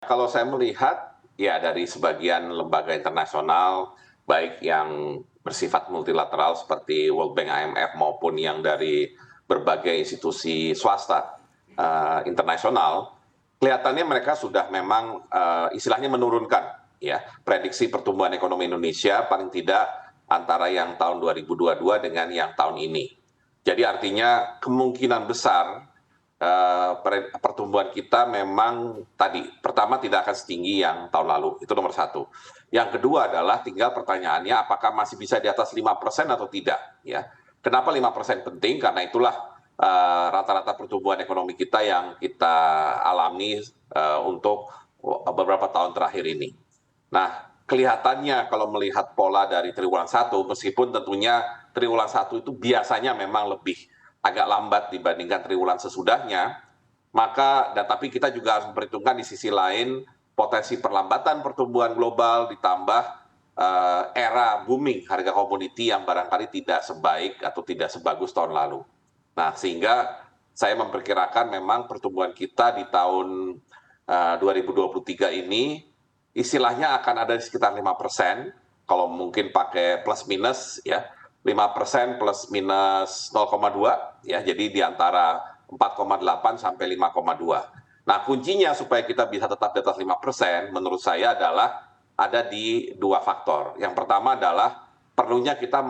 Kalau saya melihat, ya dari sebagian lembaga internasional, baik yang bersifat multilateral seperti World Bank, IMF, maupun yang dari berbagai institusi swasta internasional, kelihatannya mereka sudah memang istilahnya menurunkan ya prediksi pertumbuhan ekonomi Indonesia paling tidak antara yang tahun 2022 dengan yang tahun ini. Jadi artinya kemungkinan besar pertumbuhan kita memang tadi pertama tidak akan setinggi yang tahun lalu, itu nomor satu. Yang kedua adalah tinggal pertanyaannya apakah masih bisa di atas 5% atau tidak ya. Kenapa 5% penting? Karena itulah rata-rata pertumbuhan ekonomi kita yang kita alami untuk beberapa tahun terakhir ini. Nah, kelihatannya kalau melihat pola dari triwulan 1, meskipun tentunya triwulan 1 itu biasanya memang lebih agak lambat dibandingkan triwulan sesudahnya, tapi kita juga harus memperhitungkan di sisi lain potensi perlambatan pertumbuhan global ditambah era booming harga komoditi yang barangkali tidak sebaik atau tidak sebagus tahun lalu. Nah, sehingga saya memperkirakan memang pertumbuhan kita di tahun 2023 ini istilahnya akan ada di sekitar 5%, kalau mungkin pakai plus minus ya, 5% plus minus 0,2 ya, jadi di antara 4,8 sampai 5,2. Nah, kuncinya supaya kita bisa tetap di atas 5% menurut saya adalah ada di dua faktor. Yang pertama adalah perlunya kita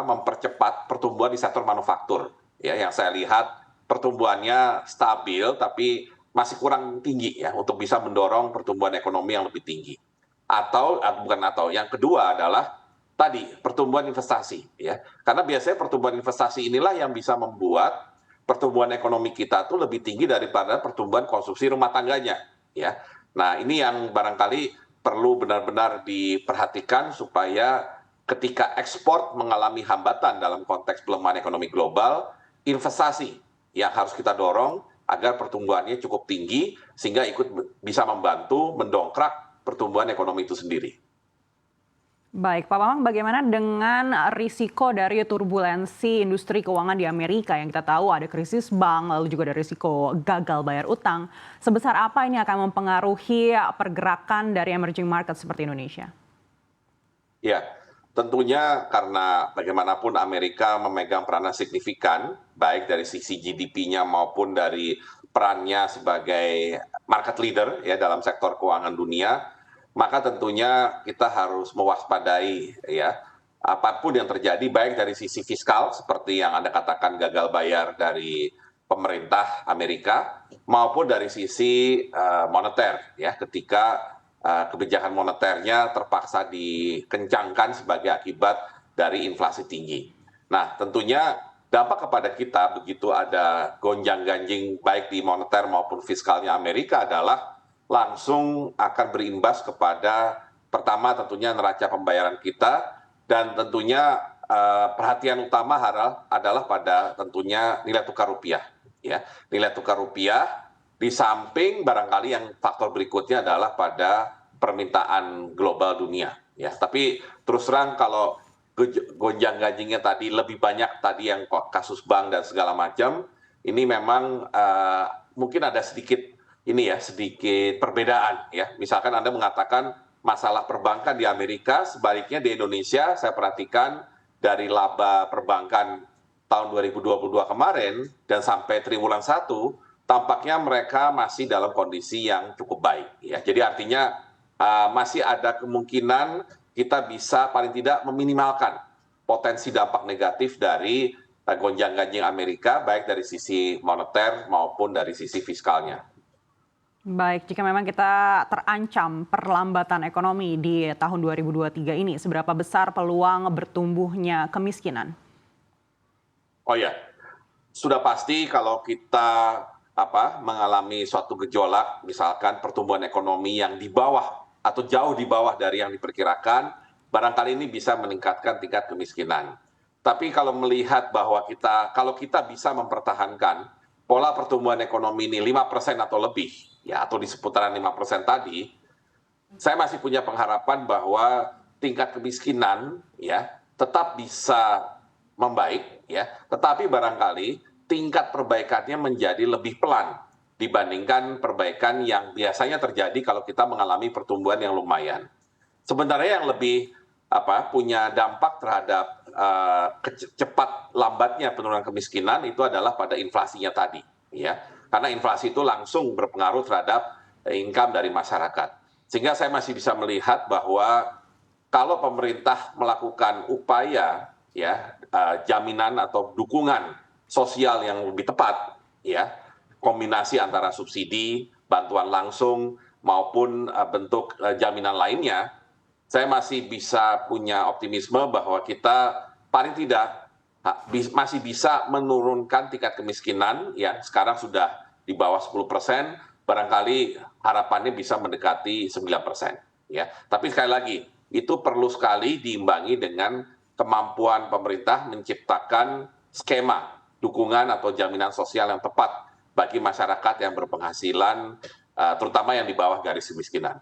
mempercepat pertumbuhan di sektor manufaktur. Ya, yang saya lihat pertumbuhannya stabil tapi masih kurang tinggi ya untuk bisa mendorong pertumbuhan ekonomi yang lebih tinggi. Yang kedua adalah tadi pertumbuhan investasi ya. Karena biasanya pertumbuhan investasi inilah yang bisa membuat pertumbuhan ekonomi kita tuh lebih tinggi daripada pertumbuhan konsumsi rumah tangganya ya. Nah, ini yang barangkali perlu benar-benar diperhatikan supaya ketika ekspor mengalami hambatan dalam konteks pelemahan ekonomi global, investasi yang harus kita dorong agar pertumbuhannya cukup tinggi sehingga bisa membantu mendongkrak pertumbuhan ekonomi itu sendiri. Baik, Pak Bambang, bagaimana dengan risiko dari turbulensi industri keuangan di Amerika yang kita tahu ada krisis bank, lalu juga ada risiko gagal bayar utang. Sebesar apa ini akan mempengaruhi pergerakan dari emerging market seperti Indonesia? Ya, tentunya karena bagaimanapun Amerika memegang peranan signifikan, baik dari sisi GDP-nya maupun dari perannya sebagai market leader ya dalam sektor keuangan dunia, maka tentunya kita harus mewaspadai ya apapun yang terjadi baik dari sisi fiskal seperti yang Anda katakan gagal bayar dari pemerintah Amerika maupun dari sisi moneter ya ketika kebijakan moneternya terpaksa dikencangkan sebagai akibat dari inflasi tinggi. Nah, tentunya dampak kepada kita begitu ada gonjang-ganjing baik di moneter maupun fiskalnya Amerika adalah langsung akan berimbas kepada pertama tentunya neraca pembayaran kita dan tentunya perhatian utama adalah pada tentunya nilai tukar rupiah ya. Nilai tukar rupiah di samping barangkali yang faktor berikutnya adalah pada permintaan global dunia ya. Tapi terus terang kalau gonjang-ganjingnya tadi lebih banyak tadi yang kasus bank dan segala macam, ini memang mungkin ada sedikit perbedaan ya. Misalkan Anda mengatakan masalah perbankan di Amerika, sebaliknya di Indonesia saya perhatikan dari laba perbankan tahun 2022 kemarin dan sampai triwulan 1 tampaknya mereka masih dalam kondisi yang cukup baik ya. Jadi artinya masih ada kemungkinan kita bisa paling tidak meminimalkan potensi dampak negatif dari gonjang-ganjing Amerika baik dari sisi moneter maupun dari sisi fiskalnya. Baik, jika memang kita terancam perlambatan ekonomi di tahun 2023 ini, seberapa besar peluang bertumbuhnya kemiskinan? Oh ya, sudah pasti kalau kita mengalami suatu gejolak, misalkan pertumbuhan ekonomi yang di bawah atau jauh di bawah dari yang diperkirakan, barangkali ini bisa meningkatkan tingkat kemiskinan. Tapi kalau melihat bahwa kalau kita bisa mempertahankan pola pertumbuhan ekonomi ini 5% atau lebih, ya atau di seputaran 5% tadi, saya masih punya pengharapan bahwa tingkat kemiskinan ya tetap bisa membaik ya, tetapi barangkali tingkat perbaikannya menjadi lebih pelan dibandingkan perbaikan yang biasanya terjadi kalau kita mengalami pertumbuhan yang lumayan. Sebenarnya yang lebih punya dampak terhadap cepat lambatnya penurunan kemiskinan itu adalah pada inflasinya tadi, ya. Karena inflasi itu langsung berpengaruh terhadap income dari masyarakat. Sehingga saya masih bisa melihat bahwa kalau pemerintah melakukan upaya ya jaminan atau dukungan sosial yang lebih tepat, ya, kombinasi antara subsidi, bantuan langsung maupun bentuk jaminan lainnya, saya masih bisa punya optimisme bahwa kita paling tidak masih bisa menurunkan tingkat kemiskinan, ya, sekarang sudah di bawah 10%, barangkali harapannya bisa mendekati 9%, ya. Tapi sekali lagi, itu perlu sekali diimbangi dengan kemampuan pemerintah menciptakan skema dukungan atau jaminan sosial yang tepat bagi masyarakat yang berpenghasilan, terutama yang di bawah garis kemiskinan.